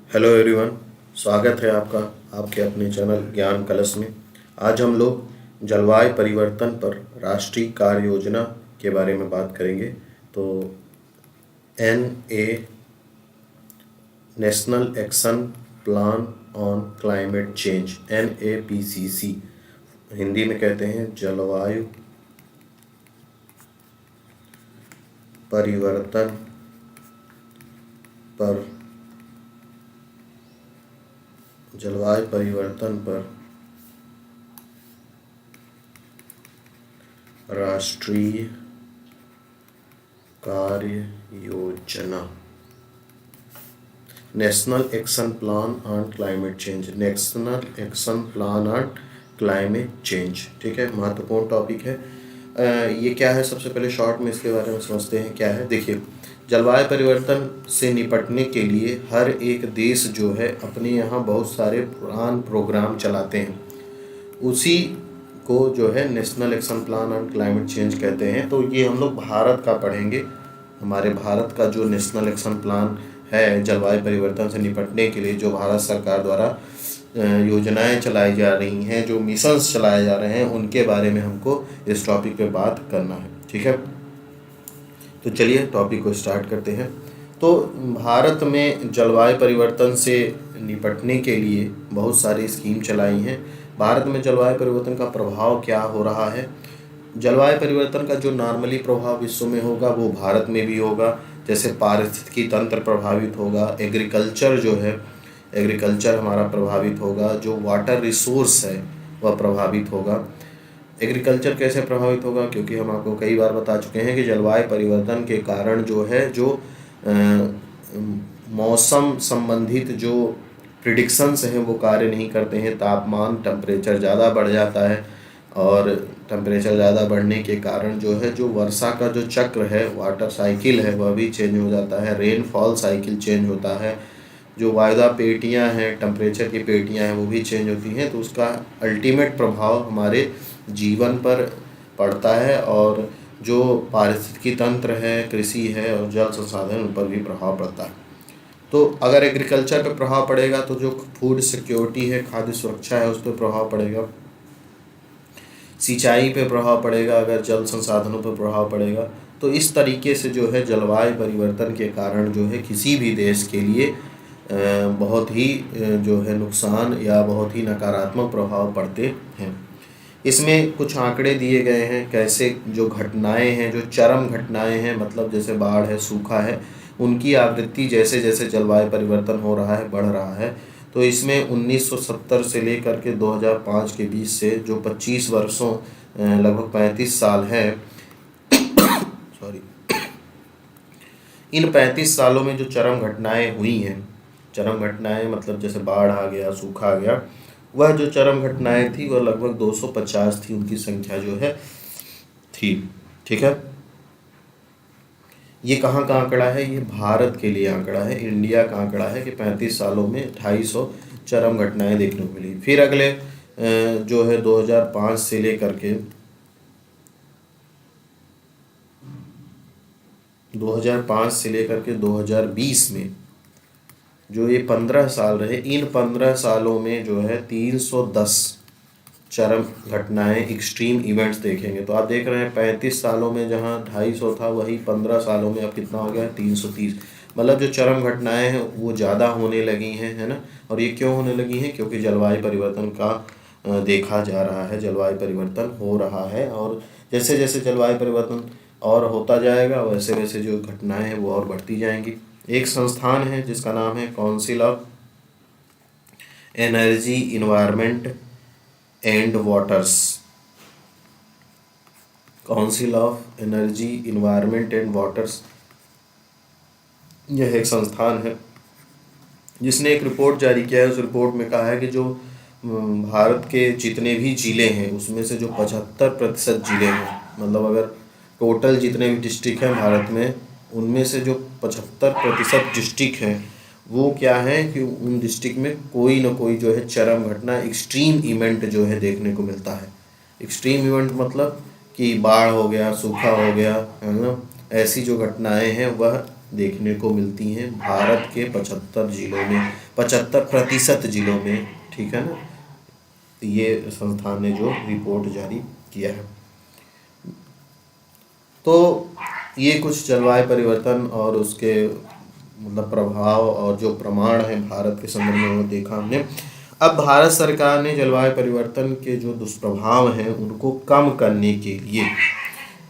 Hello everyone. स्वागत है आपका आपके अपने चैनल ज्ञान कलश में। आज हम लोग जलवायु परिवर्तन पर राष्ट्रीय कार्य योजना के बारे में बात करेंगे। तो NA national action plan on climate change, NAPCC Hindi में कहते हैं जलवायु परिवर्तन पर राष्ट्रीय कार्य योजना, national action plan on climate change, national action plan on climate change. ठीक है, महत्वपूर्ण टॉपिक है। ये क्या है, सबसे पहले शॉर्ट में इसके बारे में समझते हैं क्या है। देखिए, जलवायु परिवर्तन से निपटने के लिए हर एक देश जो है अपने यहाँ बहुत सारे प्रोग्राम चलाते हैं। उसी को जो है national action plan on climate change कहते हैं। तो ये हम लोग भारत का पढ़ेंगे। हमारे भारत का जो नेशनल एक्शन प्लान है जलवायु परिवर्तन से निपटने के लिए, जो भारत सरकार द्वारा योजनाएं चलाई जा रही हैं, जो मिशंस चलाए जा रहे हैं, उनके बारे में हमको इस टॉपिक पे बात करना है। ठीक है, तो चलिए टॉपिक को स्टार्ट करते हैं। तो भारत में जलवायु परिवर्तन से निपटने के लिए बहुत सारी स्कीम चलाई हैं। भारत में जलवायु परिवर्तन का प्रभाव क्या हो रहा है। जलवायु परिवर्तन का जो नॉर्मली प्रभाव विश्व में होगा वो भारत में भी होगा। जैसे पारिस्थितिकी तंत्र प्रभावित होगा, एग्रीकल्चर जो है, एग्रीकल्चर हमारा प्रभावित होगा, जो वाटर रिसोर्स है वह प्रभावित होगा। एग्रीकल्चर कैसे प्रभावित होगा, क्योंकि हम आपको कई बार बता चुके हैं कि जलवायु परिवर्तन के कारण जो है जो मौसम संबंधित जो प्रिडिक्शंस हैं वो कार्य नहीं करते हैं। तापमान, टेम्परेचर ज़्यादा बढ़ जाता है और टेम्परेचर ज़्यादा बढ़ने के कारण जो है जो वर्षा का जो चक्र है, वाटर साइकिल है, वह भी चेंज हो जाता है। रेनफॉल साइकिल चेंज होता है। जो वायदा पेटियां हैं, टेम्परेचर की पेटियां हैं, वो भी चेंज होती हैं। तो उसका अल्टीमेट प्रभाव हमारे जीवन पर पड़ता है और जो पारिस्थितिकी तंत्र है, कृषि है और जल संसाधन, उन पर भी प्रभाव पड़ता है। तो अगर एग्रीकल्चर पर प्रभाव पड़ेगा तो जो फूड सिक्योरिटी है, खाद्य सुरक्षा है, उस पर प्रभाव पड़ेगा। सिंचाई पे प्रभाव पड़ेगा, अगर जल संसाधनों पर प्रभाव पड़ेगा। तो इस तरीके से जो है जलवायु परिवर्तन के कारण जो है किसी भी देश के लिए बहुत ही जो है नुकसान या बहुत ही नकारात्मक प्रभाव पड़ते हैं। इसमें कुछ आंकड़े दिए गए हैं, कैसे जो घटनाएं हैं, जो चरम घटनाएं हैं, मतलब जैसे बाढ़ है, सूखा है, उनकी आवृत्ति जैसे जैसे जलवायु परिवर्तन हो रहा है, बढ़ रहा है। तो इसमें 1970 से लेकर के 2005 के बीच से जो 25 वर्षों, लगभग 35 साल हैं सॉरी, इन 35 सालों में जो चरम घटनाएं हुई हैं, चरम घटनाएं मतलब जैसे बाढ़ आ गया, सूखा आ गया, वह जो चरम घटनाएं थी वह लगभग 250 थी, उनकी संख्या जो है थी। ठीक है, ये कहाँ का आंकड़ा है, ये भारत के लिए आंकड़ा है, इंडिया का आंकड़ा है कि 35 सालों में 250 चरम घटनाएं देखने को मिली। फिर अगले जो है 2005 से लेकर के 2020 में जो ये 15 साल रहे, इन 15 सालों में जो है 310 चरम घटनाएं, एक्सट्रीम इवेंट्स देखेंगे। तो आप देख रहे हैं 35 सालों में जहां 250 था, वही 15 सालों में अब कितना हो गया है, 330। मतलब जो चरम घटनाएं हैं वो ज़्यादा होने लगी हैं, है ना। और ये क्यों होने लगी हैं, क्योंकि जलवायु परिवर्तन का देखा जा रहा है, जलवायु परिवर्तन हो रहा है। और जैसे जैसे जलवायु परिवर्तन और होता जाएगा वैसे वैसे जो घटनाएं हैं वो और बढ़ती जाएंगी। एक संस्थान है जिसका नाम है council of energy, environment and waters, council of energy, environment and waters. यह एक संस्थान है जिसने एक रिपोर्ट जारी किया है। उस रिपोर्ट में कहा है कि जो भारत के जितने भी ज़िले हैं उसमें से जो 75% ज़िले हैं, मतलब अगर टोटल जितने भी डिस्ट्रिक्ट हैं भारत में, उनमें से जो 75% डिस्ट्रिक्ट हैं वो क्या है कि उन डिस्ट्रिक्ट में कोई ना कोई जो है चरम घटना, एक्सट्रीम इवेंट जो है देखने को मिलता है। एक्सट्रीम इवेंट मतलब कि बाढ़ हो गया, सूखा हो गया, है ना, ऐसी जो घटनाएं हैं वह देखने को मिलती हैं भारत के 75 जिलों में, 75% जिलों में, ठीक है ना। ये संस्थान ने जो रिपोर्ट जारी किया है। तो ये कुछ जलवायु परिवर्तन और उसके मतलब प्रभाव और जो प्रमाण है भारत के संदर्भ में वो देखा हमने। अब भारत सरकार ने जलवायु परिवर्तन के जो दुष्प्रभाव हैं उनको कम करने के लिए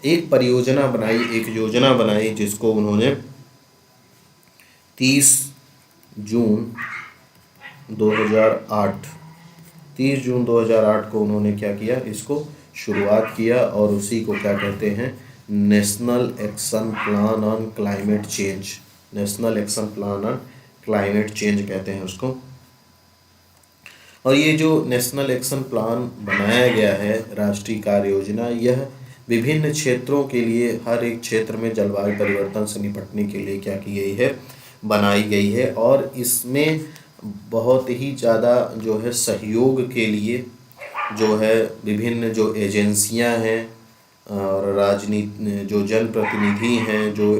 एक परियोजना बनाई, एक योजना बनाई, जिसको उन्होंने 30 जून 2008 30 जून 2008 को उन्होंने क्या किया, इसको शुरुआत किया, और उसी को क्या कहते हैं, national action plan on climate change. National action plan on climate change कहते हैं उसको। और ये जो नेशनल एक्शन प्लान बनाया गया है, राष्ट्रीय कार्य योजना, यह विभिन्न क्षेत्रों के लिए, हर एक क्षेत्र में जलवायु परिवर्तन से निपटने के लिए क्या की गई है, बनाई गई है। और इसमें बहुत ही ज़्यादा जो है सहयोग के लिए जो है विभिन्न जो एजेंसियां हैं और राजनीति जो जनप्रतिनिधि हैं, जो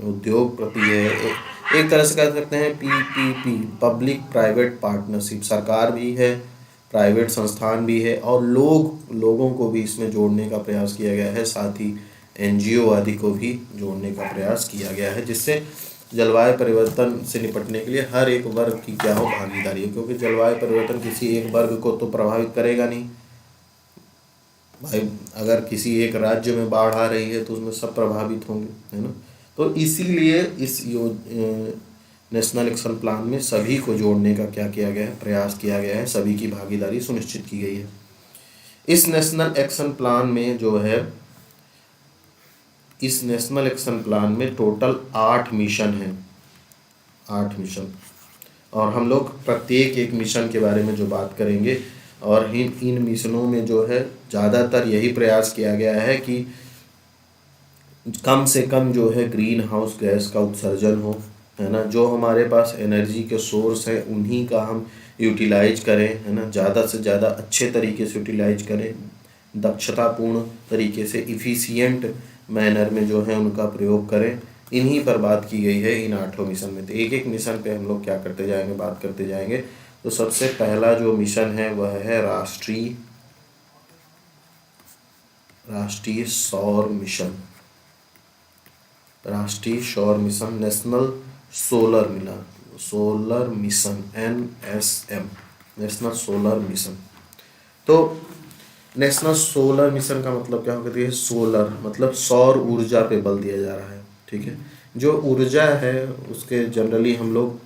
उद्योगपति है, एक तरह से कह सकते हैं PPP, पब्लिक प्राइवेट पार्टनरशिप, सरकार भी है, प्राइवेट संस्थान भी है, और लोगों को भी इसमें जोड़ने का प्रयास किया गया है, साथ ही NGO आदि को भी जोड़ने का प्रयास किया गया है, जिससे जलवायु परिवर्तन से निपटने के लिए हर एक वर्ग की क्या हो, भागीदारी है। क्योंकि जलवायु परिवर्तन किसी एक वर्ग को तो प्रभावित करेगा नहीं भाई। अगर किसी एक राज्य में बाढ़ आ रही है तो उसमें सब प्रभावित होंगे, है ना। तो इसीलिए इस नेशनल एक्शन प्लान में सभी को जोड़ने का क्या किया गया है, प्रयास किया गया है, सभी की भागीदारी सुनिश्चित की गई है। इस नेशनल एक्शन प्लान में जो है, इस नेशनल एक्शन प्लान में टोटल 8 मिशन हैं, 8 मिशन, और हम लोग प्रत्येक एक मिशन के बारे में जो बात करेंगे। और इन मिशनों में जो है ज़्यादातर यही प्रयास किया गया है कि कम से कम जो है ग्रीन हाउस गैस का उत्सर्जन हो, है ना। जो हमारे पास एनर्जी के सोर्स हैं उन्हीं का हम यूटिलाइज करें, है ना, ज़्यादा से ज़्यादा अच्छे तरीके से यूटिलाइज करें, दक्षतापूर्ण तरीके से, इफ़िशियंट मैनर में जो है उनका प्रयोग करें। इन्हीं पर बात की गई है इन 8 मिशन में। तो एक एक मिशन पे हम लोग क्या करते जाएंगे, बात करते जाएंगे। तो सबसे पहला जो मिशन है वह है राष्ट्रीय सौर मिशन। राष्ट्रीय सौर mission, national solar mission, NSM, national solar mission. तो नेशनल सोलर मिशन का मतलब क्या होता है, सोलर मतलब सौर ऊर्जा पे बल दिया जा रहा है, ठीक है। जो ऊर्जा है उसके जनरली हम लोग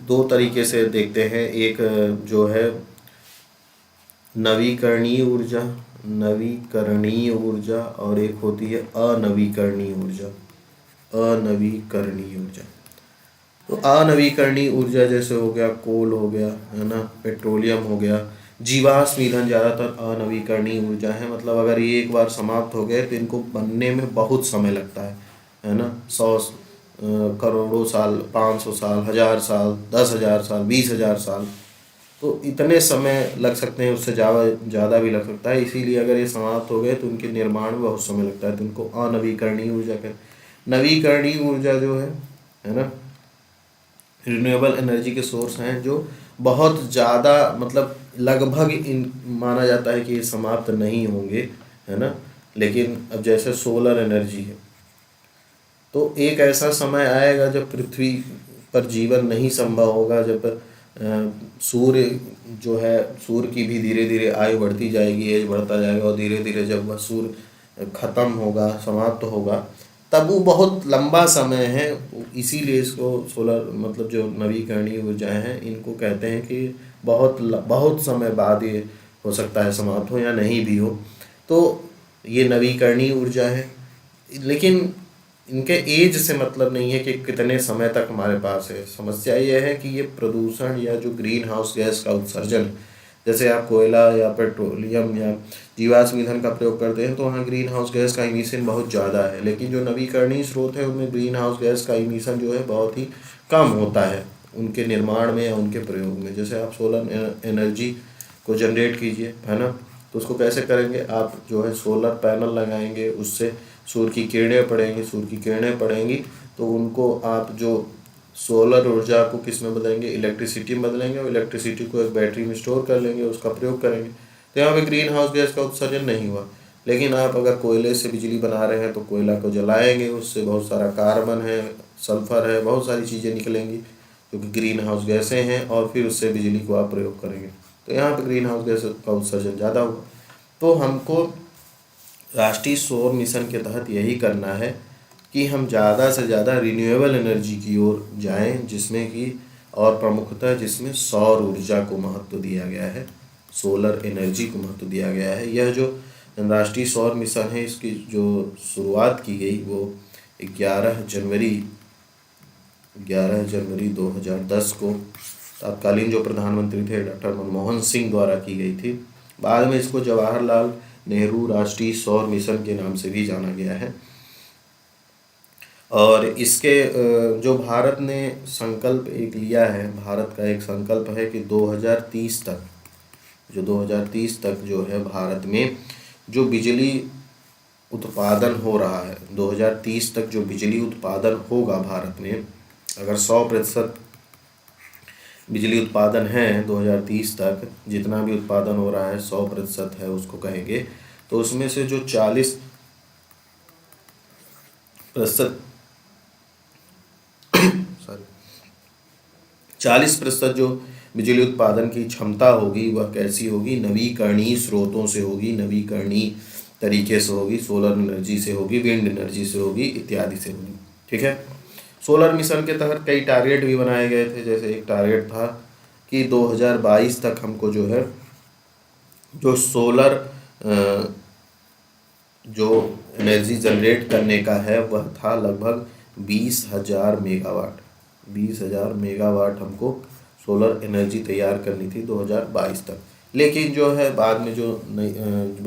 2 तरीके से देखते हैं। एक जो है नवीकरणीय ऊर्जा, और एक होती है अनवीकरणीय ऊर्जा। तो अनवीकरणीय ऊर्जा जैसे हो गया कोल हो गया, है ना, पेट्रोलियम हो गया, जीवाश्म ईंधन ज़्यादातर अनवीकरणीय ऊर्जा है। मतलब अगर ये एक बार समाप्त हो गए तो इनको बनने में बहुत समय लगता है ना। 100 करोड़ों साल, 500 साल, 1000 साल, 10,000 साल, 20,000 साल, तो इतने समय लग सकते हैं, उससे ज़्यादा भी लग सकता है। इसीलिए अगर ये समाप्त हो गए तो उनके निर्माण में बहुत समय लगता है, तो उनको अनवीकरणीय ऊर्जा कहते हैं। नवीकरणीय ऊर्जा जो है ना, रिन्यूएबल एनर्जी के सोर्स हैं जो बहुत ज़्यादा, मतलब लगभग इन माना जाता है कि ये समाप्त नहीं होंगे, है ना। लेकिन अब जैसे सोलर एनर्जी है, तो एक ऐसा समय आएगा जब पृथ्वी पर जीवन नहीं संभव होगा, जब सूर्य जो है, सूर्य की भी धीरे धीरे आयु बढ़ती जाएगी, एज बढ़ता जाएगा, और धीरे धीरे जब वह सूर्य ख़त्म होगा, समाप्त होगा, तब वो बहुत लंबा समय है। इसीलिए इसको सोलर मतलब जो नवीकरणीय ऊर्जाएं हैं, इनको कहते हैं कि बहुत समय बाद ये हो सकता है समाप्त हो या नहीं भी हो। तो ये नवीकरणीय ऊर्जा है, लेकिन इनके एज से मतलब नहीं है कि कितने समय तक हमारे पास है। समस्या ये है कि ये प्रदूषण या जो ग्रीन हाउस गैस का उत्सर्जन, जैसे आप कोयला या पेट्रोलियम या जीवाश्म ईंधन का प्रयोग करते हैं तो वहाँ ग्रीन हाउस गैस का इमिशन बहुत ज़्यादा है, लेकिन जो नवीकरणीय स्रोत है उनमें ग्रीन हाउस गैस का इमिशन जो है बहुत ही कम होता है उनके निर्माण में या उनके प्रयोग में। जैसे आप सोलर एनर्जी को जनरेट कीजिए, है ना, तो उसको कैसे करेंगे, आप जो है सोलर पैनल लगाएंगे, उससे सूर्य की किरणें पड़ेंगी, सूर्य की किरणें पड़ेंगी तो उनको आप जो सोलर ऊर्जा को किस में बदलेंगे, इलेक्ट्रिसिटी में बदलेंगे, और इलेक्ट्रिसिटी को एक बैटरी में स्टोर कर लेंगे, उसका प्रयोग करेंगे। तो यहाँ पे ग्रीन हाउस गैस का उत्सर्जन नहीं हुआ। लेकिन आप अगर कोयले से बिजली बना रहे हैं तो कोयला को जलाएंगे, उससे बहुत सारा कार्बन है, सल्फर है, बहुत सारी चीज़ें निकलेंगी जो कि ग्रीन हाउस गैसें हैं, और फिर उससे बिजली को आप प्रयोग करेंगे। तो यहाँ पर ग्रीन हाउस गैस का उत्सर्जन ज़्यादा हुआ। तो हमको राष्ट्रीय सौर मिशन के तहत यही करना है कि हम ज़्यादा से ज़्यादा रिन्यूएबल एनर्जी की ओर जाएं, जिसमें कि और प्रमुखतः जिसमें सौर ऊर्जा को महत्व दिया गया है, सोलर एनर्जी को महत्व दिया गया है। यह जो राष्ट्रीय सौर मिशन है, इसकी जो शुरुआत की गई वो 11 जनवरी 2010 को तत्कालीन जो प्रधानमंत्री थे डॉक्टर मनमोहन सिंह द्वारा की गई थी। बाद में इसको जवाहरलाल नेहरू राष्ट्रीय सौर मिशन के नाम से भी जाना गया है। और इसके जो भारत ने संकल्प एक लिया है, भारत का एक संकल्प है कि 2030 तक जो है भारत में जो बिजली उत्पादन हो रहा है, 2030 तक जो बिजली उत्पादन होगा भारत में, अगर 100% बिजली उत्पादन है 2030 तक, जितना भी उत्पादन हो रहा है 100% है उसको कहेंगे, तो उसमें से जो 40% जो बिजली उत्पादन की क्षमता होगी वह कैसी होगी, नवीकरणीय स्रोतों से होगी, नवीकरणीय तरीके से होगी, सोलर एनर्जी से होगी, विंड एनर्जी से होगी, इत्यादि से होगी। ठीक है। सोलर मिशन के तहत कई टारगेट भी बनाए गए थे। जैसे एक टारगेट था कि 2022 तक हमको जो है जो सोलर जो एनर्जी जनरेट करने का है वह था लगभग 20,000 मेगावाट। 20,000 मेगावाट हमको सोलर एनर्जी तैयार करनी थी 2022 तक। लेकिन जो है बाद में जो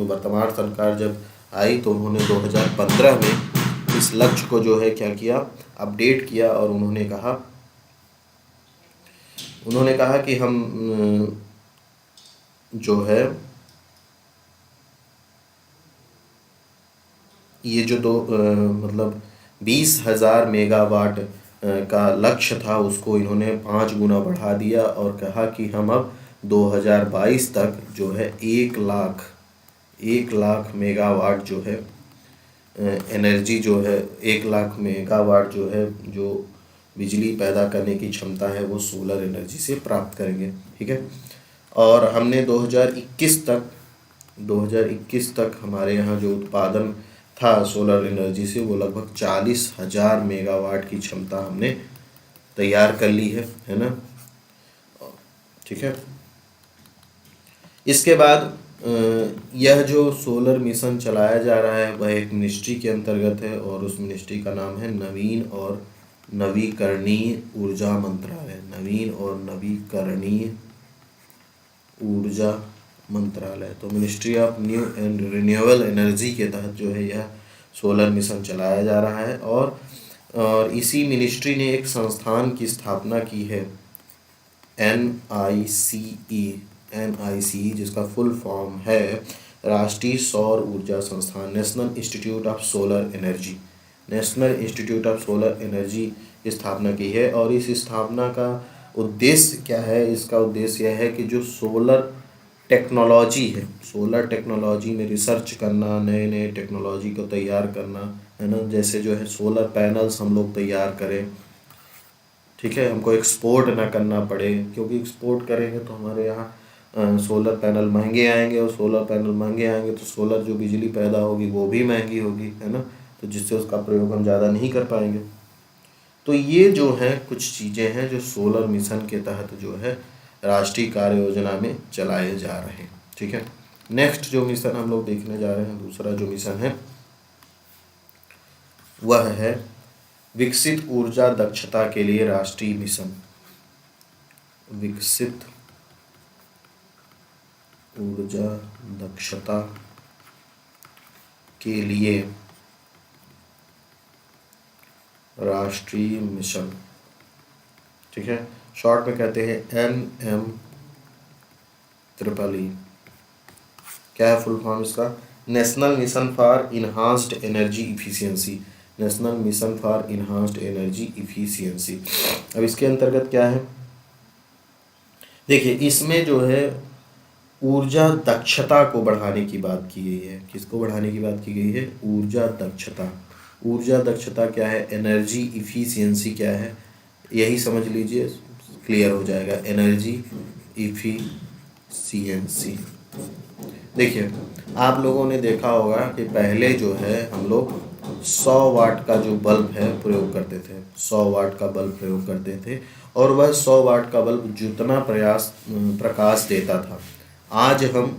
वर्तमान सरकार जब आई तो उन्होंने 2015 में इस लक्ष्य को जो है क्या किया, अपडेट किया, और उन्होंने कहा कि हम जो है ये जो मतलब 20,000 मेगावाट का लक्ष्य था उसको इन्होंने 5 गुना बढ़ा दिया और कहा कि हम अब 2022 तक जो है 1 लाख मेगावाट जो है एनर्जी जो है 1 लाख मेगावाट जो है जो बिजली पैदा करने की क्षमता है वो सोलर एनर्जी से प्राप्त करेंगे। ठीक है। और हमने 2021 तक हमारे यहाँ जो उत्पादन था सोलर एनर्जी से वो लगभग 40,000 मेगावाट की क्षमता हमने तैयार कर ली है ना। ठीक है। इसके बाद यह जो सोलर मिशन चलाया जा रहा है वह एक मिनिस्ट्री के अंतर्गत है और उस मिनिस्ट्री का नाम है नवीन और नवीकरणीय ऊर्जा मंत्रालय। नवीन और नवीकरणीय ऊर्जा मंत्रालय। तो ministry of new and renewable energy के तहत जो है यह सोलर मिशन चलाया जा रहा है। और इसी मिनिस्ट्री ने एक संस्थान की स्थापना की है NICE, जिसका फुल फॉर्म है राष्ट्रीय सौर ऊर्जा संस्थान, national institute of solar energy. National institute of solar energy की स्थापना की है। और इस स्थापना का उद्देश्य क्या है, इसका उद्देश्य यह है कि जो सोलर टेक्नोलॉजी है, सोलर टेक्नोलॉजी में रिसर्च करना, नए नए टेक्नोलॉजी को तैयार करना, है ना। जैसे जो है सोलर पैनल्स हम लोग तैयार करें, ठीक है, हमको एक्सपोर्ट ना करना पड़े, क्योंकि एक्सपोर्ट करेंगे तो हमारे यहाँ सोलर पैनल महंगे आएंगे, और सोलर पैनल महंगे आएंगे तो सोलर जो बिजली पैदा होगी वो भी महंगी होगी, है ना। तो जिससे उसका प्रयोग हम ज़्यादा नहीं कर पाएंगे। तो ये जो है कुछ चीज़ें हैं जो सोलर मिशन के तहत जो है राष्ट्रीय कार्य योजना में चलाए जा रहे हैं। ठीक है। नेक्स्ट जो मिशन हम लोग देखने जा रहे हैं, दूसरा जो मिशन है वह है विकसित ऊर्जा दक्षता के लिए राष्ट्रीय मिशन। विकसित ऊर्जा दक्षता के लिए राष्ट्रीय मिशन। ठीक है। शॉर्ट में कहते हैं NMEEE। क्या है फुल फॉर्म इसका? National mission for enhanced energy efficiency, national mission for enhanced energy efficiency. अब इसके अंतर्गत क्या है, देखिए इसमें जो है ऊर्जा दक्षता को बढ़ाने की बात की गई है। किसको बढ़ाने की बात की गई है, ऊर्जा दक्षता। ऊर्जा दक्षता क्या है, एनर्जी इफिशियंसी क्या है, यही समझ लीजिए, क्लियर हो जाएगा। एनर्जी इफिशियंसी, देखिए आप लोगों ने देखा होगा कि पहले जो है हम लोग 100 वाट का जो बल्ब है प्रयोग करते थे, 100 वाट का बल्ब प्रयोग करते थे, और वह 100 वाट का बल्ब जितना प्रकाश देता था, आज हम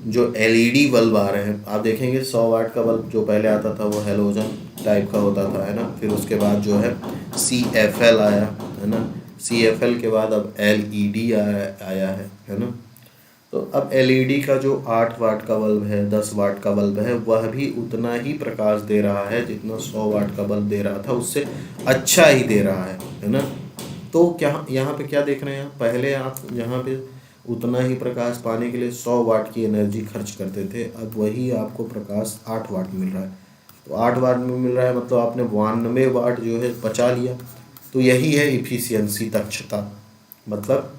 जो एलईडी बल्ब आ रहे हैं, आप देखेंगे 100 वाट का बल्ब जो पहले आता था वो हेलोजन टाइप का होता था, है ना। फिर उसके बाद जो है CFL आया, है ना। CFL के बाद अब LED आया है ना। तो अब LED का जो 8 वाट का बल्ब है, 10 वाट का बल्ब है, वह भी उतना ही प्रकाश दे रहा है जितना 100 वाट का बल्ब दे रहा था, उससे अच्छा ही दे रहा है ना। तो क्या यहाँ पे क्या देख रहे हैं, पहले आप यहाँ पे उतना ही प्रकाश पाने के लिए 100 वाट की एनर्जी खर्च करते थे, अब वही आपको प्रकाश 8 वाट में मिल रहा है। तो 8 वाट में मिल रहा है मतलब आपने 92 वाट जो है बचा लिया। तो यही है इफिशियंसी, दक्षता, मतलब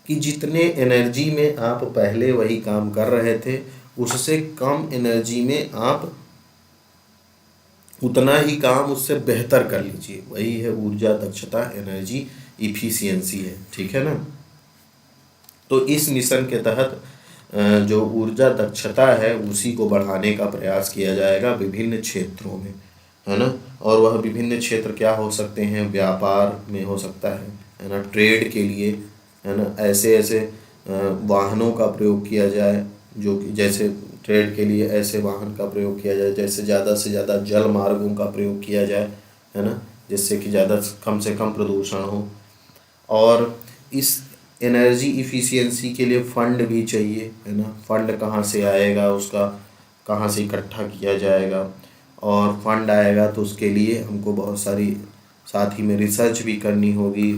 कि जितने एनर्जी में आप पहले वही काम कर रहे थे, उससे कम एनर्जी में आप उतना ही काम उससे बेहतर कर लीजिए, वही है ऊर्जा दक्षता, एनर्जी इफिशियंसी है, ठीक है ना। तो इस मिशन के तहत जो ऊर्जा दक्षता है उसी को बढ़ाने का प्रयास किया जाएगा विभिन्न क्षेत्रों में, है ना। और वह विभिन्न क्षेत्र क्या हो सकते हैं, व्यापार में हो सकता है ना, ट्रेड के लिए, है ना। ऐसे ऐसे वाहनों का प्रयोग किया जाए, जो कि जैसे ट्रेड के लिए ऐसे वाहन का प्रयोग किया जाए, जैसे ज़्यादा से ज़्यादा जल मार्गों का प्रयोग किया जाए, है ना, जिससे कि ज़्यादा कम से कम प्रदूषण हो। और इस एनर्जी इफिशियंसी के लिए फंड भी चाहिए, है ना। फंड कहाँ से आएगा, उसका कहाँ से इकट्ठा किया जाएगा, और फंड आएगा तो उसके लिए हमको बहुत सारी साथ ही में रिसर्च भी करनी होगी,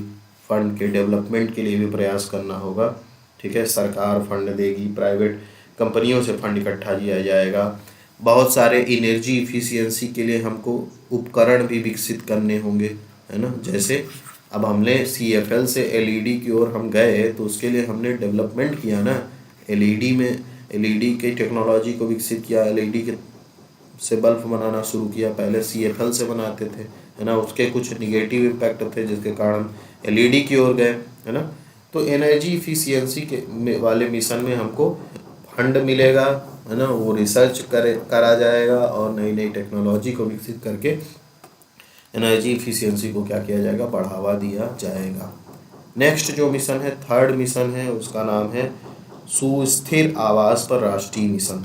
फंड के डेवलपमेंट के लिए भी प्रयास करना होगा, ठीक है। सरकार फंड देगी, प्राइवेट कंपनियों से फंड इकट्ठा किया जाएगा। बहुत सारे एनर्जी इफिशियंसी के लिए हमको उपकरण भी विकसित करने होंगे, है ना। जैसे अब हमने CFL से LED की ओर हम गए तो उसके लिए हमने डेवलपमेंट किया ना, LED में LED की टेक्नोलॉजी को विकसित किया, LED के से बल्ब बनाना शुरू किया। पहले CFL से बनाते थे, है ना, उसके कुछ निगेटिव इम्पैक्ट थे जिसके कारण LED की ओर गए, है ना। तो एनर्जी इफिशियंसी के वाले मिशन में हमको फंड मिलेगा, है ना, वो रिसर्च करा जाएगा और नई नई टेक्नोलॉजी को विकसित करके एनर्जी इफिशियंसी को क्या किया जाएगा, बढ़ावा दिया जाएगा। नेक्स्ट जो मिशन है, थर्ड मिशन है, उसका नाम है सुस्थिर आवास पर राष्ट्रीय मिशन।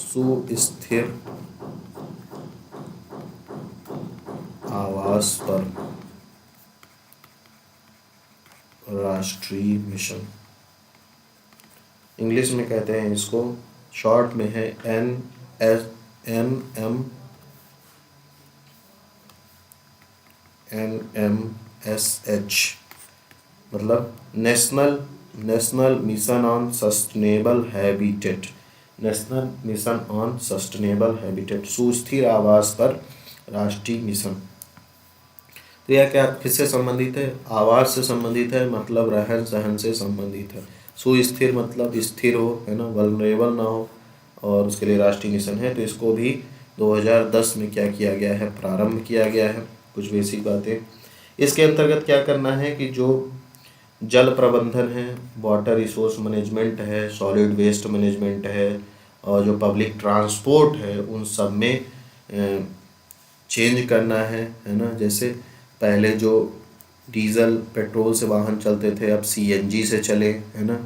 सुस्थिर आवास पर राष्ट्रीय मिशन, इंग्लिश में कहते हैं इसको, शॉर्ट में है NMSH, मतलब National Mission on Sustainable Habitat, National Mission on Sustainable Habitat, सुस्थिर आवास पर राष्ट्रीय मिशन। तो यह क्या किससे संबंधित है, आवास से संबंधित है, मतलब रहन सहन से संबंधित है। सुस्थिर मतलब स्थिर हो, है ना, वल्नरेबल ना हो, और उसके लिए राष्ट्रीय मिशन है। तो इसको भी 2010 में क्या किया गया है, प्रारंभ किया गया है। कुछ बेसिक बातें इसके अंतर्गत क्या करना है कि जो जल प्रबंधन है, वाटर रिसोर्स मैनेजमेंट है, सॉलिड वेस्ट मैनेजमेंट है, और जो पब्लिक ट्रांसपोर्ट है उन सब में चेंज करना है ना। जैसे पहले जो डीजल पेट्रोल से वाहन चलते थे, अब CNG से चले, है ना,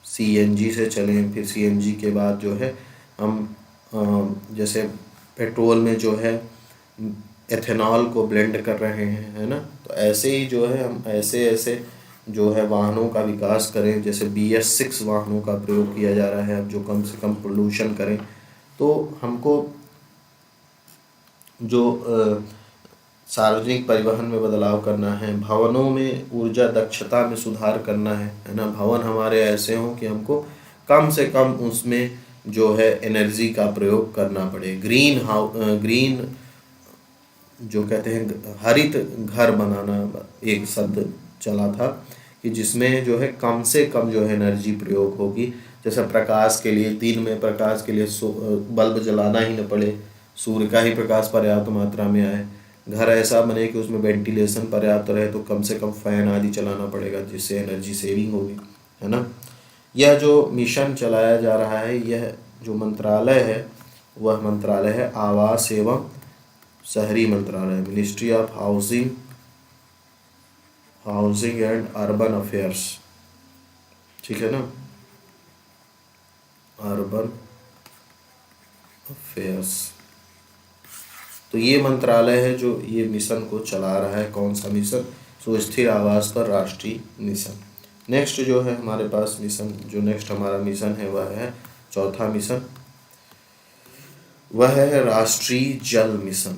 CNG से चलें। फिर CNG के बाद जो है हम जैसे पेट्रोल में जो है एथेनॉल को ब्लेंड कर रहे हैं, है ना। तो ऐसे ही जो है हम ऐसे जो है वाहनों का विकास करें, जैसे BS6 वाहनों का प्रयोग किया जा रहा है अब, जो कम से कम पोल्यूशन करें। तो हमको जो सार्वजनिक परिवहन में बदलाव करना है, भवनों में ऊर्जा दक्षता में सुधार करना है ना। भवन हमारे ऐसे हों कि हमको कम से कम उसमें जो है एनर्जी का प्रयोग करना पड़े। ग्रीन जो कहते हैं हरित घर बनाना एक शब्द चला था कि जिसमें जो है कम से कम जो है एनर्जी प्रयोग होगी। जैसे प्रकाश के लिए, दिन में प्रकाश के लिए बल्ब जलाना ही न पड़े, सूर्य का ही प्रकाश पर्याप्त मात्रा में आए। घर ऐसा बने कि उसमें वेंटिलेशन पर्याप्त रहे, तो कम से कम फैन आदि चलाना पड़ेगा, जिससे एनर्जी सेविंग होगी, है ना। यह जो मिशन चलाया जा रहा है, यह जो मंत्रालय है वह मंत्रालय है आवास एवं शहरी मंत्रालय, ministry of housing and urban affairs, ठीक है ना, अर्बन अफेयर्स। तो ये मंत्रालय है जो ये मिशन को चला रहा है। कौन सा मिशन? सुस्थिर आवास पर राष्ट्रीय मिशन। नेक्स्ट जो है हमारे पास मिशन, जो नेक्स्ट हमारा मिशन है वह है चौथा मिशन, वह है राष्ट्रीय जल मिशन।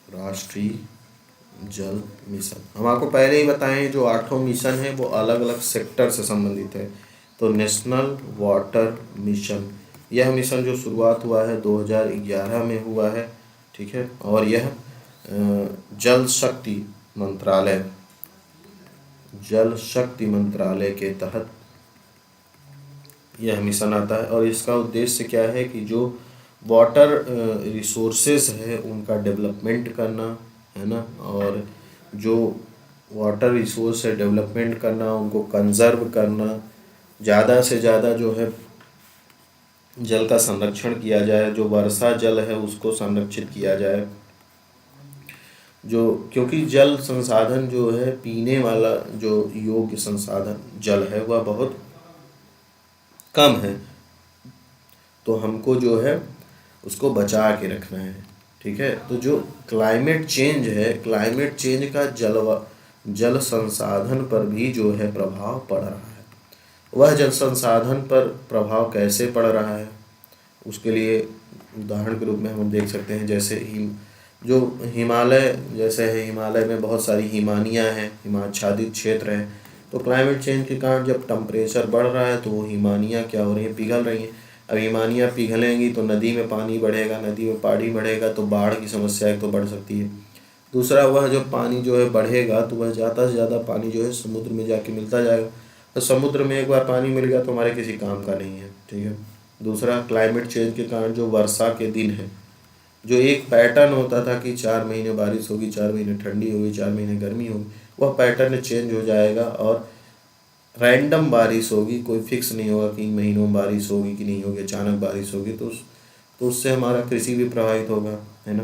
राष्ट्रीय जल मिशन, हम आपको पहले ही बताएं जो 8 मिशन है वो अलग अलग सेक्टर से संबंधित है। तो नेशनल वाटर मिशन, यह मिशन जो शुरुआत हुआ है 2011 में हुआ है, ठीक है। और यह जल शक्ति मंत्रालय के तहत यह मिशन आता है। और इसका उद्देश्य क्या है कि जो वाटर रिसोर्सेज है उनका डेवलपमेंट करना, है ना, और जो वाटर रिसोर्स है डेवलपमेंट करना, उनको कंजर्व करना, ज़्यादा से ज़्यादा जो है जल का संरक्षण किया जाए, जो वर्षा जल है उसको संरक्षित किया जाए, जो क्योंकि जल संसाधन जो है पीने वाला जो योग्य संसाधन जल है वह बहुत कम है, तो हमको जो है उसको बचा के रखना है, ठीक है। तो जो क्लाइमेट चेंज है, क्लाइमेट चेंज का जल संसाधन पर भी जो है प्रभाव पड़ रहा है। वह जल संसाधन पर प्रभाव कैसे पड़ रहा है, उसके लिए उदाहरण के रूप में हम देख सकते हैं, जैसे जो हिमालय जैसे है, हिमालय में बहुत सारी हिमानियाँ हैं, हिमाच्छादित क्षेत्र हैं। तो क्लाइमेट चेंज के कारण जब टेम्परेचर बढ़ रहा है तो वो हिमानियाँ क्या हो रही हैं, पिघल रही हैं। अब हिमानियाँ पिघलेंगी तो नदी में पानी बढ़ेगा, नदी में पानी बढ़ेगा तो बाढ़ की समस्या एक तो बढ़ सकती है। दूसरा, वह जो पानी जो है बढ़ेगा तो वह ज़्यादा से ज़्यादा पानी जो है समुद्र में जाके मिलता जाएगा, तो समुद्र में एक बार पानी मिल गया तो हमारे किसी काम का नहीं है, ठीक है। दूसरा, क्लाइमेट चेंज के कारण जो वर्षा के दिन है, जो एक पैटर्न होता था कि 4 महीने बारिश होगी, 4 महीने ठंडी होगी, 4 महीने गर्मी होगी, वह पैटर्न चेंज हो जाएगा और रैंडम बारिश होगी। कोई फिक्स नहीं होगा कि इन महीनों में बारिश होगी कि नहीं होगी, अचानक बारिश होगी तो उससे हमारा कृषि भी प्रभावित होगा, है ना।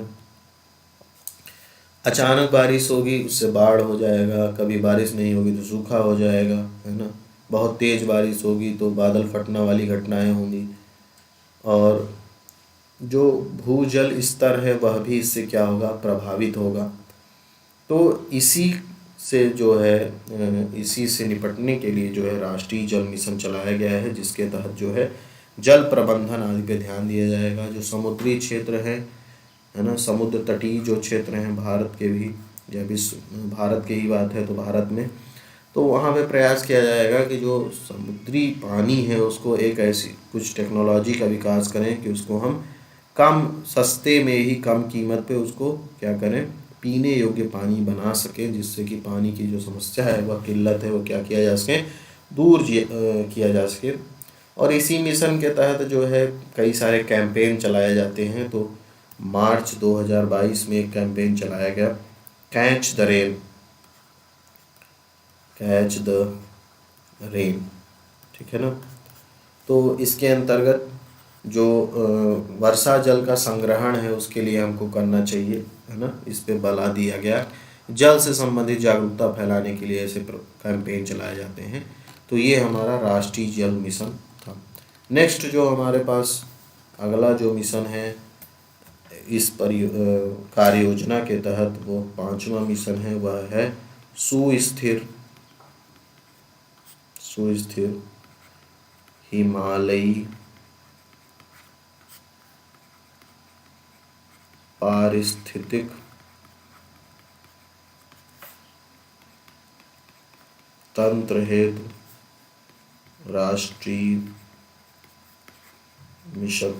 अचानक बारिश होगी उससे बाढ़ हो जाएगा, कभी बारिश नहीं होगी तो सूखा हो जाएगा, है ना। बहुत तेज़ बारिश होगी तो बादल फटना वाली घटनाएं होंगी, और जो भूजल स्तर है वह भी इससे क्या होगा, प्रभावित होगा। तो इसी से निपटने के लिए जो है राष्ट्रीय जल मिशन चलाया गया है, जिसके तहत जो है जल प्रबंधन आदि पे ध्यान दिया जाएगा। जो समुद्री क्षेत्र है ना, समुद्र तटीय जो क्षेत्र हैं भारत के भी, या विश्व भारत की ही बात है तो भारत में, तो वहाँ पे प्रयास किया जाएगा कि जो समुद्री पानी है उसको एक ऐसी कुछ टेक्नोलॉजी का विकास करें कि उसको हम कम सस्ते में ही कम कीमत पे उसको क्या करें, पीने योग्य पानी बना सकें, जिससे कि पानी की जो समस्या है वह किल्लत है वो क्या किया जा सके, दूर किया जा सके। और इसी मिशन के तहत जो है कई सारे कैंपेन चलाए जाते हैं। तो मार्च 2022 में एक कैंपेन चलाया गया, कैच द रेन, ठीक है ना। तो इसके अंतर्गत जो वर्षा जल का संग्रहण है उसके लिए हमको करना चाहिए, है ना, इस पे बला दिया गया। जल से संबंधित जागरूकता फैलाने के लिए ऐसे कैंपेन चलाए जाते हैं। तो ये हमारा राष्ट्रीय जल मिशन था। नेक्स्ट जो हमारे पास अगला जो मिशन है इस कार्य योजना के तहत, वो 5वां मिशन है, वह है सुस्थिर हिमालयी पारिस्थितिक तंत्र हेतु राष्ट्रीय मिशन।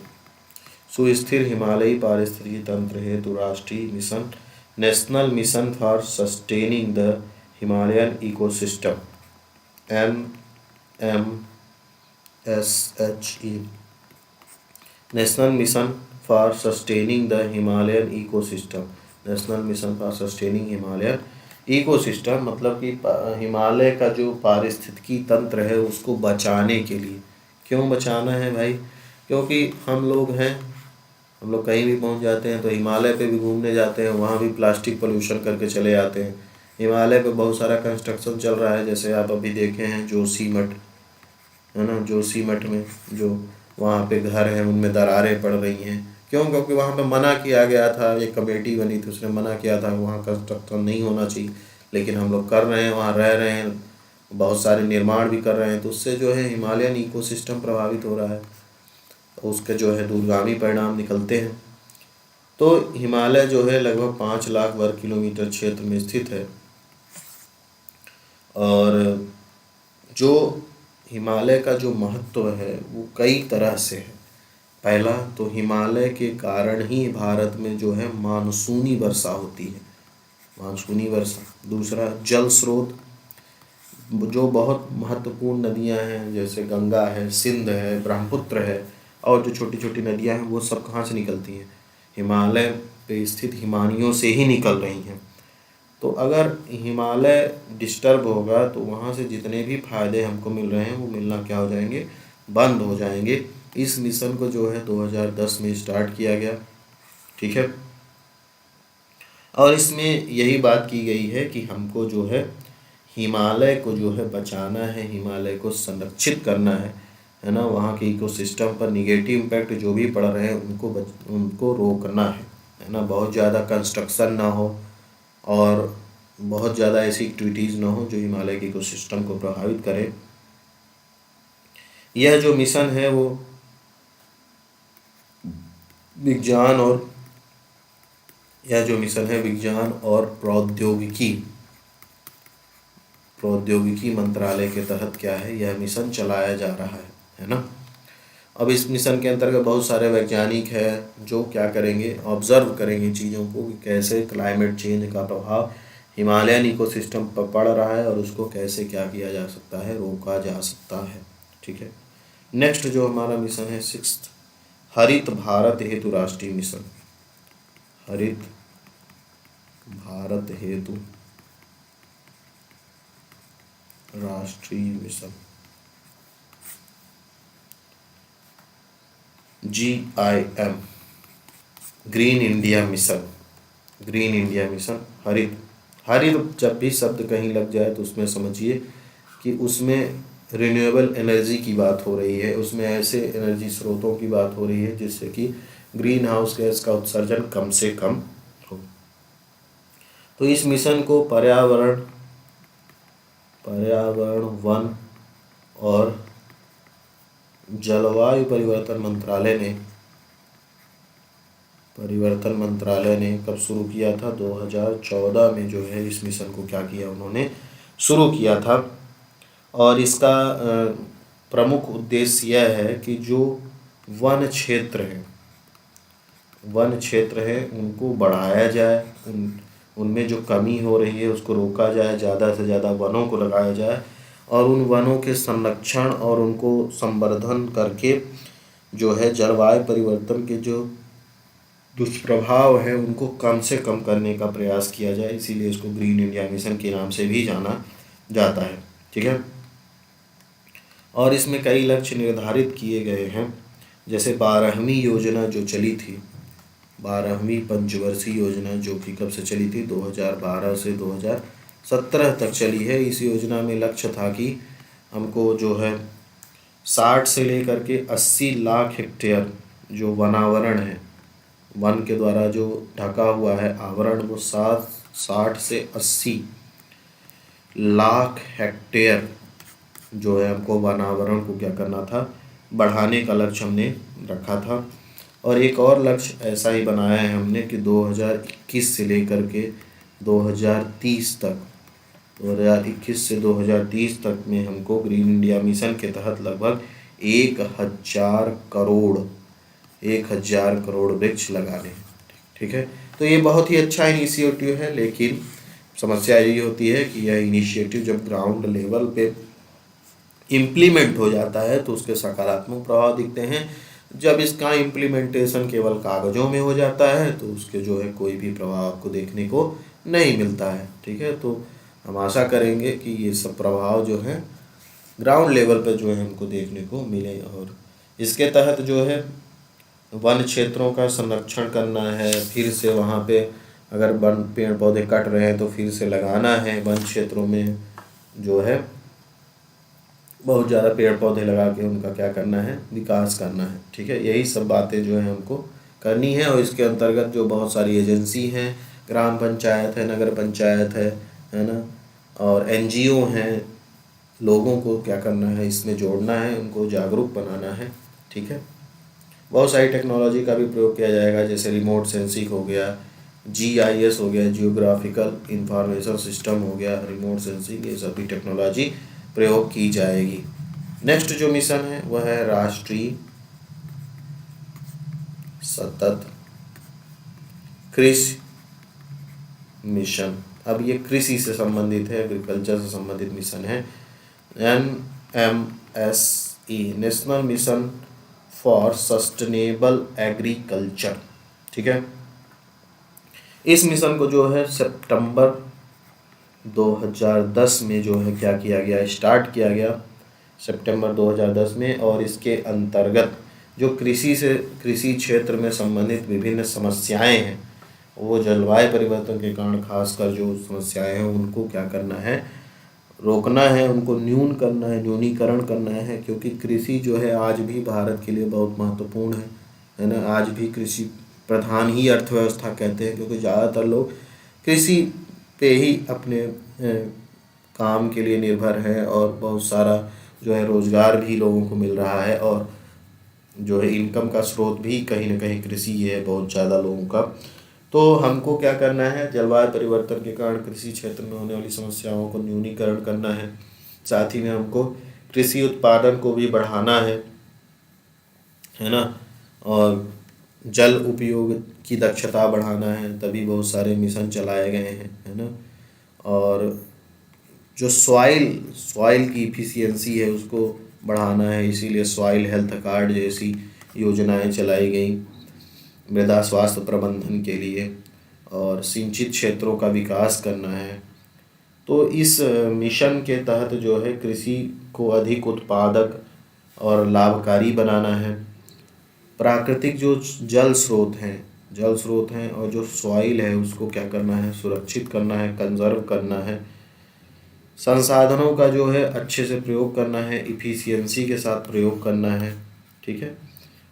सुस्थिर हिमालयी पारिस्थितिकी तंत्र हेतु राष्ट्रीय mission, national mission for sustaining the Himalayan ecosystem, NMSHE, national mission for sustaining the Himalayan ecosystem. National mission for sustaining Himalayan ecosystem मतलब कि हिमालय का जो पारिस्थितिकी तंत्र है उसको बचाने के लिए। क्यों बचाना है भाई? क्योंकि हम लोग कहीं भी पहुंच जाते हैं तो हिमालय पे भी घूमने जाते हैं, वहाँ भी प्लास्टिक पोल्यूशन करके चले आते हैं। हिमालय पे बहुत सारा कंस्ट्रक्शन चल रहा है, जैसे आप अभी देखे हैं जोशीमठ, है ना, जोशीमठ में जो वहाँ पे घर हैं उनमें दरारें पड़ रही हैं। क्यों? क्योंकि वहाँ पे मना किया गया था, एक कमेटी बनी थी उसने मना किया था वहाँ कंस्ट्रक्शन नहीं होना चाहिए, लेकिन हम लोग कर रहे हैं, वहाँ रह रहे हैं, बहुत सारे निर्माण भी कर रहे हैं, तो उससे जो है हिमालयन इकोसिस्टम प्रभावित हो रहा है, उसके जो है दूरगामी परिणाम निकलते हैं। तो हिमालय जो है लगभग 5 लाख वर्ग किलोमीटर क्षेत्र में स्थित है, और जो हिमालय का जो महत्व है वो कई तरह से है। पहला तो हिमालय के कारण ही भारत में जो है मानसूनी वर्षा होती है, मानसूनी वर्षा। दूसरा जल स्रोत, जो बहुत महत्वपूर्ण नदियां हैं जैसे गंगा है, सिंध है, ब्रह्मपुत्र है, और जो छोटी छोटी नदियां हैं वो सब कहाँ से निकलती हैं? हिमालय पे स्थित हिमानियों से ही निकल रही हैं। तो अगर हिमालय डिस्टर्ब होगा तो वहाँ से जितने भी फायदे हमको मिल रहे हैं वो मिलना क्या हो जाएंगे? बंद हो जाएंगे। इस मिशन को जो है 2010 में स्टार्ट किया गया, ठीक है, और इसमें यही बात की गई है कि हमको जो है हिमालय को जो है बचाना है, हिमालय को संरक्षित करना है ना, वहाँ के इकोसिस्टम पर निगेटिव इम्पैक्ट जो भी पड़ रहे हैं उनको रोकना है ना, बहुत ज़्यादा कंस्ट्रक्शन ना हो और बहुत ज़्यादा ऐसी एक्टिविटीज़ ना हो जो हिमालय के इकोसिस्टम को प्रभावित करे। यह जो मिशन है वो विज्ञान और प्रौद्योगिकी मंत्रालय के तहत क्या है, यह मिशन चलाया जा रहा है ना। अब इस मिशन के अंतर्गत बहुत सारे वैज्ञानिक हैं जो क्या करेंगे, ऑब्जर्व करेंगे चीज़ों को कि कैसे क्लाइमेट चेंज का प्रभाव हिमालयन इकोसिस्टम पर पड़ रहा है और उसको कैसे क्या किया जा सकता है, रोका जा सकता है, ठीक है। नेक्स्ट जो हमारा मिशन है 6th, हरित भारत हेतु राष्ट्रीय मिशन। हरित भारत हेतु राष्ट्रीय mission, GIM, green India mission. Green India mission, हरित जब भी शब्द कहीं लग जाए तो उसमें समझिए कि उसमें रिन्यूएबल एनर्जी की बात हो रही है, उसमें ऐसे एनर्जी स्रोतों की बात हो रही है जिससे कि ग्रीन हाउस गैस का उत्सर्जन कम से कम हो। तो इस मिशन को पर्यावरण, वन और जलवायु परिवर्तन मंत्रालय ने कब शुरू किया था? 2014 में जो है इस मिशन को क्या किया, उन्होंने शुरू किया था। और इसका प्रमुख उद्देश्य यह है कि जो वन क्षेत्र है उनको बढ़ाया जाए, उनमें जो कमी हो रही है उसको रोका जाए, ज़्यादा से ज़्यादा वनों को लगाया जाए और उन वनों के संरक्षण और उनको संवर्धन करके जो है जलवायु परिवर्तन के जो दुष्प्रभाव है उनको कम से कम करने का प्रयास किया जाए। इसीलिए इसको ग्रीन इंडिया मिशन के नाम से भी जाना जाता है, ठीक है। और इसमें कई लक्ष्य निर्धारित किए गए हैं, जैसे 12वीं योजना जो चली थी, 12वीं पंचवर्षीय योजना जो कि कब से चली थी? 2012 से 2017 तक चली है। इस योजना में लक्ष्य था कि हमको जो है 60 से लेकर के 80 लाख हेक्टेयर जो वनावरण है, वन के द्वारा जो ढका हुआ है आवरण, वो 60 से 80 लाख हेक्टेयर जो है हमको वनावरण को क्या करना था, बढ़ाने का लक्ष्य हमने रखा था। और एक और लक्ष्य ऐसा ही बनाया है हमने कि 2021 से लेकर के 2030 तक, 2021 से 2030 तक में हमको ग्रीन इंडिया मिशन के तहत लगभग 1000 करोड़ 1000 करोड़ वृक्ष लगाने हैं। ठीक है, तो ये बहुत ही अच्छा इनिशिएटिव है, लेकिन समस्या यही होती है कि यह इनिशिएटिव जब ग्राउंड लेवल पे इम्प्लीमेंट हो जाता है तो उसके सकारात्मक प्रभाव दिखते हैं। जब इसका इम्प्लीमेंटेशन केवल कागज़ों में हो जाता है तो उसके जो है कोई भी प्रभाव आपको देखने को नहीं मिलता है। ठीक है, तो हम आशा करेंगे कि ये सब प्रभाव जो है ग्राउंड लेवल पर जो है हमको देखने को मिले। और इसके तहत जो है वन क्षेत्रों का संरक्षण करना है, फिर से वहाँ पे अगर वन पेड़ पौधे कट रहे हैं तो फिर से लगाना है। वन क्षेत्रों में जो है बहुत ज़्यादा पेड़ पौधे लगा के उनका क्या करना है, विकास करना है। ठीक है, यही सब बातें जो है हमको करनी है। और इसके अंतर्गत जो बहुत सारी एजेंसी हैं, ग्राम पंचायत है, नगर पंचायत है ना, और एनजीओ हैं, लोगों को क्या करना है, इसमें जोड़ना है, उनको जागरूक बनाना है। ठीक है, बहुत सारी टेक्नोलॉजी का भी प्रयोग किया जाएगा, जैसे रिमोट सेंसिंग हो गया, GIS हो गया, जियोग्राफिकल इंफॉर्मेशन सिस्टम हो गया, रिमोट सेंसिंग, ये सभी टेक्नोलॉजी प्रयोग की जाएगी। नेक्स्ट जो मिशन है वह है राष्ट्रीय सतत कृषि मिशन। अब ये कृषि से संबंधित है, एग्रीकल्चर से संबंधित मिशन है। NMSE, national mission for sustainable agriculture. ठीक है, इस मिशन को जो है सितंबर 2010 में जो है क्या किया गया, स्टार्ट किया गया सितंबर 2010 में। और इसके अंतर्गत जो कृषि क्षेत्र में संबंधित विभिन्न समस्याएं हैं, वो जलवायु परिवर्तन के कारण खासकर जो समस्याएं हैं उनको क्या करना है, रोकना है, उनको न्यूनीकरण करना है। क्योंकि कृषि जो है आज भी भारत के लिए बहुत महत्वपूर्ण है ना। आज भी कृषि प्रधान ही अर्थव्यवस्था कहते हैं, क्योंकि ज़्यादातर लोग कृषि पे ही अपने काम के लिए निर्भर है, और बहुत सारा जो है रोज़गार भी लोगों को मिल रहा है, और जो है इनकम का स्रोत भी कहीं ना कहीं कृषि है बहुत ज़्यादा लोगों का। तो हमको क्या करना है, जलवायु परिवर्तन के कारण कृषि क्षेत्र में होने वाली समस्याओं को न्यूनीकरण करना है। साथ ही में हमको कृषि उत्पादन को भी बढ़ाना है ना, और जल उपयोग की दक्षता बढ़ाना है। तभी बहुत सारे मिशन चलाए गए हैं, है ना। और जो सॉइल की इफिशियंसी है उसको बढ़ाना है, इसीलिए सॉइल हेल्थ कार्ड जैसी योजनाएं चलाई गई मृदा स्वास्थ्य प्रबंधन के लिए, और सिंचित क्षेत्रों का विकास करना है। तो इस मिशन के तहत जो है कृषि को अधिक उत्पादक और लाभकारी बनाना है। प्राकृतिक जो जल स्रोत हैं और जो सॉइल है उसको क्या करना है, सुरक्षित करना है, कंजर्व करना है। संसाधनों का जो है अच्छे से प्रयोग करना है, इफ़िशियंसी के साथ प्रयोग करना है। ठीक है,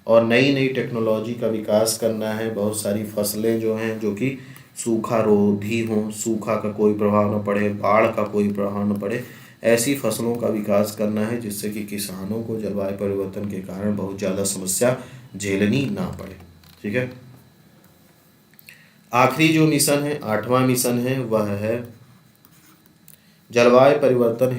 और नई नई टेक्नोलॉजी का विकास करना है। बहुत सारी फसलें जो हैं जो कि सूखा रोधी हों, सूखा का कोई प्रभाव न पड़े, बाढ़ का कोई प्रभाव न पड़े, ऐसी फसलों का विकास करना है जिससे कि किसानों को जलवायु परिवर्तन के कारण बहुत ज़्यादा समस्या झेलनी ना पड़े। ठीक है, आखिरी जो मिशन है, 8वां मिशन है, वह है जलवायु परिवर्तन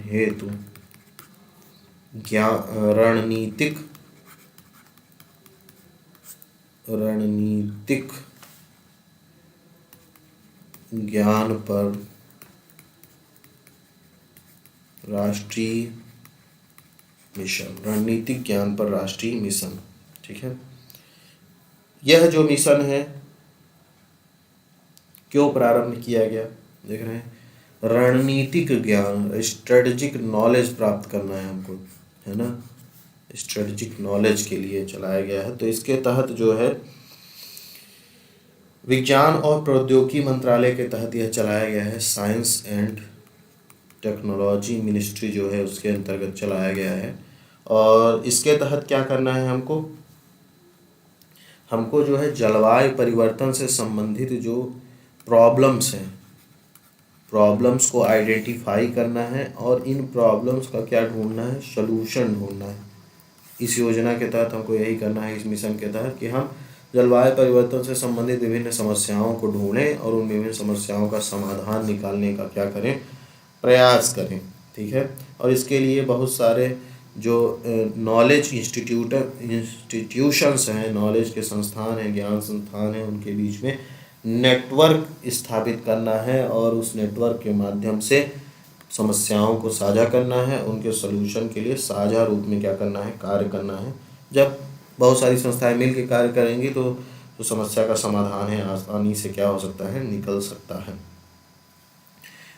हेतु रणनीतिक ज्ञान पर राष्ट्रीय मिशन। ठीक है, यह जो मिशन है क्यों प्रारंभ किया गया, देख रहे हैं, रणनीतिक ज्ञान, स्ट्रेटजिक नॉलेज प्राप्त करना है हमको, है ना, स्ट्रेटजिक नॉलेज के लिए चलाया गया है। तो इसके तहत जो है विज्ञान और प्रौद्योगिकी मंत्रालय के तहत यह चलाया गया है। साइंस एंड टेक्नोलॉजी मिनिस्ट्री जो है उसके अंतर्गत चलाया गया है। और इसके तहत क्या करना है, हमको जो है जलवायु परिवर्तन से संबंधित जो प्रॉब्लम्स को आइडेंटिफाई करना है, और इन प्रॉब्लम्स का क्या ढूंढना है, सलूशन ढूंढना है। इस योजना के तहत हमको यही करना है, इस मिशन के तहत, कि हम जलवायु परिवर्तन से संबंधित विभिन्न समस्याओं को ढूंढें और उन विभिन्न समस्याओं का समाधान निकालने का क्या करें, प्रयास करें। ठीक है। और इसके लिए बहुत सारे जो नॉलेज इंस्टीट्यूशंस हैं, नॉलेज के संस्थान हैं, ज्ञान संस्थान हैं, उनके बीच में नेटवर्क स्थापित करना है और उस नेटवर्क के माध्यम से समस्याओं को साझा करना है, उनके सलूशन के लिए साझा रूप में क्या करना है, कार्य करना है। जब बहुत सारी संस्थाएं मिल के कार्य करेंगी तो जो समस्या का समाधान है आसानी से क्या हो सकता है, निकल सकता है।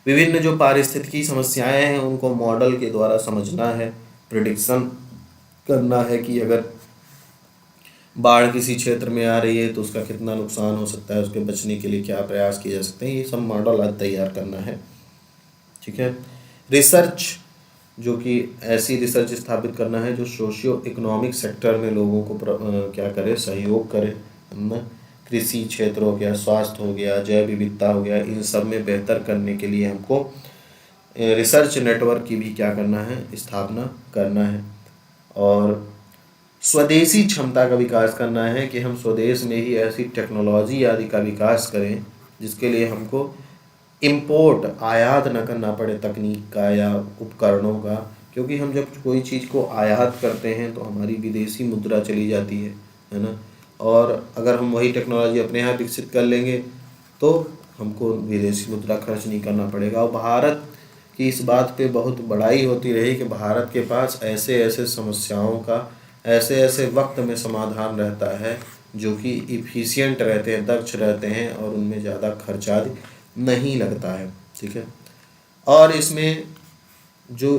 विभिन्न जो पारिस्थितिकी समस्याएं हैं उनको मॉडल के द्वारा समझना है, प्रिडिक्शन करना है कि अगर बाढ़ किसी क्षेत्र में आ रही है तो उसका कितना नुकसान हो सकता है, उसके बचने के लिए क्या प्रयास किए जा सकते हैं, ये सब मॉडल आज तैयार करना है। ठीक है। रिसर्च, जो कि ऐसी रिसर्च स्थापित करना है जो सोशियो इकोनॉमिक सेक्टर में लोगों को क्या करे, सहयोग करे, है ना। कृषि क्षेत्र हो गया, स्वास्थ्य हो गया, जैव विविधता हो गया, इन सब में बेहतर करने के लिए हमको रिसर्च नेटवर्क की भी क्या करना है, स्थापना करना है। और स्वदेशी क्षमता का विकास करना है कि हम स्वदेश में ही ऐसी टेक्नोलॉजी आदि का विकास करें जिसके लिए हमको इम्पोर्ट, आयात न करना पड़े तकनीक का या उपकरणों का, क्योंकि हम जब कोई चीज़ को आयात करते हैं तो हमारी विदेशी मुद्रा चली जाती है ना। और अगर हम वही टेक्नोलॉजी अपने यहाँ विकसित कर लेंगे तो हमको विदेशी मुद्रा खर्च नहीं करना पड़ेगा। और भारत की इस बात पे बहुत बड़ाई होती रही कि भारत के पास ऐसे ऐसे समस्याओं का ऐसे ऐसे वक्त में समाधान रहता है जो कि इफ़िशियंट रहते हैं, दक्ष रहते हैं और उनमें ज़्यादा खर्चा नहीं लगता है। ठीक है। और इसमें जो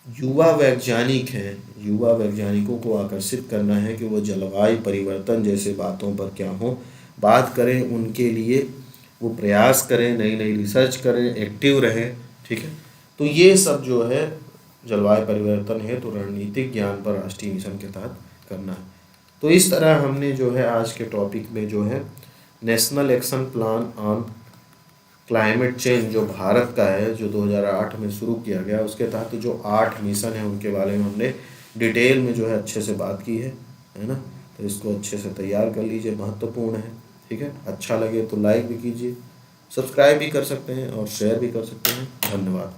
युवा वैज्ञानिक हैं, युवा वैज्ञानिकों को आकर्षित करना है कि वो जलवायु परिवर्तन जैसे बातों पर क्या हो, बात करें, उनके लिए वो प्रयास करें, नई नई रिसर्च करें, एक्टिव रहें। ठीक है। तो ये सब जो है जलवायु परिवर्तन है तो रणनीतिक ज्ञान पर राष्ट्रीय मिशन के तहत करना है। तो इस तरह हमने जो है आज के टॉपिक में जो है national action plan on climate change जो भारत का है, जो 2008 में शुरू किया गया, उसके तहत जो 8 मिशन है उनके बारे में हमने डिटेल में जो है अच्छे से बात की है ना। तो इसको अच्छे से तैयार कर लीजिए, महत्वपूर्ण है। ठीक है। अच्छा लगे तो लाइक भी कीजिए, सब्सक्राइब भी कर सकते हैं और शेयर भी कर सकते हैं। धन्यवाद।